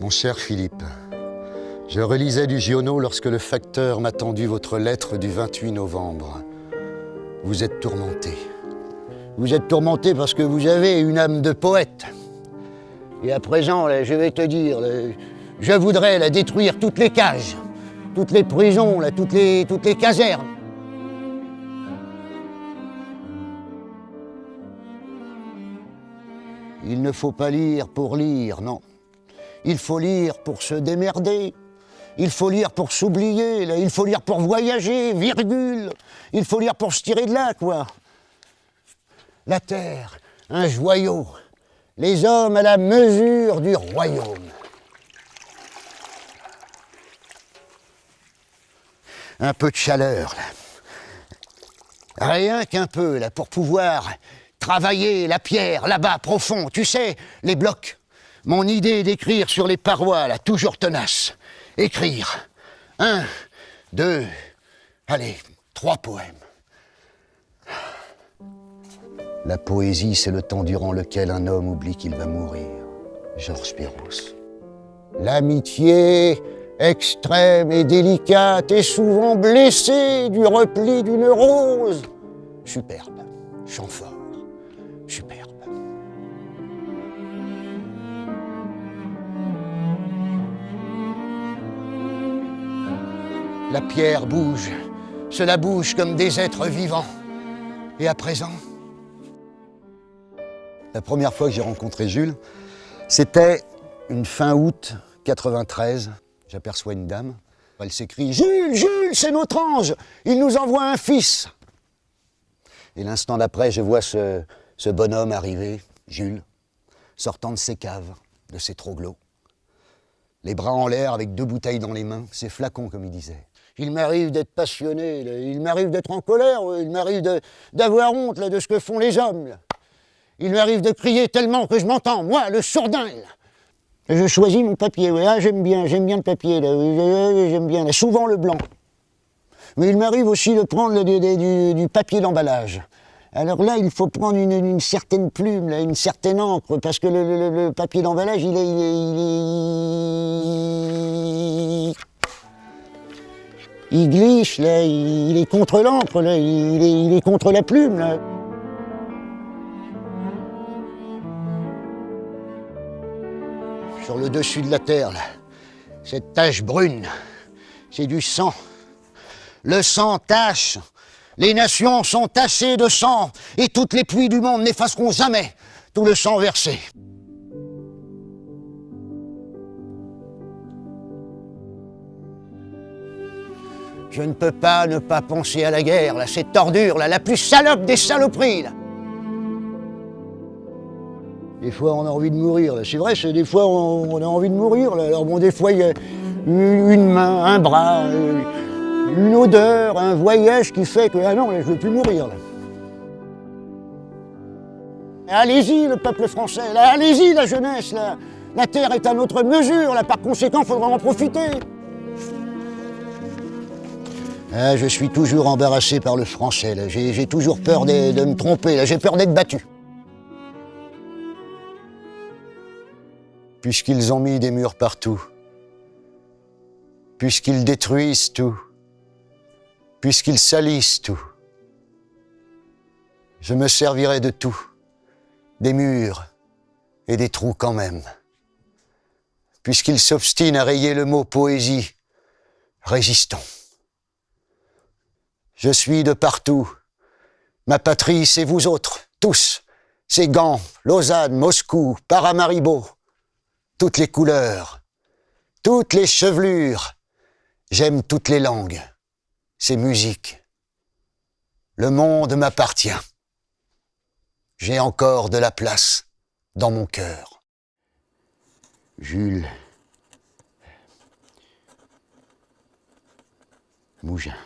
Mon cher Philippe, je relisais du Giono lorsque le facteur m'a tendu votre lettre du 28 novembre. Vous êtes tourmenté. Vous êtes tourmenté parce que vous avez une âme de poète. Et à présent, là, je vais te dire, je voudrais là, détruire toutes les cages, toutes les prisons, là, toutes les casernes. Il ne faut pas lire pour lire, non. Il faut lire pour se démerder. Il faut lire pour s'oublier, là. Il faut lire pour voyager, virgule. Il faut lire pour se tirer de là, quoi. La terre, un joyau. Les hommes à la mesure du royaume. Un peu de chaleur, là. Rien qu'un peu, là, pour pouvoir travailler la pierre, là-bas, profond. Tu sais, les blocs. Mon idée d'écrire sur les parois, là, toujours tenace. Écrire. 1, 2, allez, 3 poèmes. La poésie, c'est le temps durant lequel un homme oublie qu'il va mourir. Georges Perros. L'amitié extrême et délicate est souvent blessée du repli d'une rose. Superbe, chant fort, superbe. La pierre bouge, cela bouge comme des êtres vivants. Et à présent, la première fois que j'ai rencontré Jules, c'était une fin août 93. J'aperçois une dame, elle s'écrie « Jules, Jules, c'est notre ange, il nous envoie un fils !» Et l'instant d'après, je vois ce bonhomme arriver, Jules, sortant de ses caves, de ses troglots. Les bras en l'air, avec 2 bouteilles dans les mains, ses flacons, comme il disait. Il m'arrive d'être passionné, là. Il m'arrive d'être en colère, il m'arrive d'avoir honte là, de ce que font les hommes. Là. Il m'arrive de crier tellement que je m'entends, moi, le sourdingue. Je choisis mon papier, ouais. Ah, j'aime bien le papier, là. J'aime bien, là. Souvent le blanc. Mais il m'arrive aussi de prendre du papier d'emballage. Alors là, il faut prendre une certaine plume, là, une certaine encre, parce que le papier d'emballage, il glisse, là, il est contre l'encre, là, il est contre la plume, là. Sur le dessus de la terre, là, cette tache brune, c'est du sang. Le sang tache. Les nations sont tachées de sang, et toutes les pluies du monde n'effaceront jamais tout le sang versé. Je ne peux pas ne pas penser à la guerre, là, cette ordure, là, la plus salope des saloperies, là. Des fois, on a envie de mourir, là. C'est vrai, des fois, on a envie de mourir, là. Alors bon, des fois, il y a une main, un bras, une odeur, un voyage qui fait que, ah non, là, je ne veux plus mourir, là. Allez-y, le peuple français, là, allez-y, la jeunesse, là. La terre est à notre mesure, là, par conséquent, il faudra en profiter. Ah, je suis toujours embarrassé par le français, là. J'ai toujours peur de me tromper, là. J'ai peur d'être battu. Puisqu'ils ont mis des murs partout, puisqu'ils détruisent tout, puisqu'ils salissent tout, je me servirai de tout, des murs et des trous quand même. Puisqu'ils s'obstinent à rayer le mot poésie, résistons. Je suis de partout. Ma patrie, c'est vous autres, tous. C'est Gand, Lausanne, Moscou, Paramaribo. Toutes les couleurs, toutes les chevelures. J'aime toutes les langues. C'est musique. Le monde m'appartient. J'ai encore de la place dans mon cœur. Jules Mougin.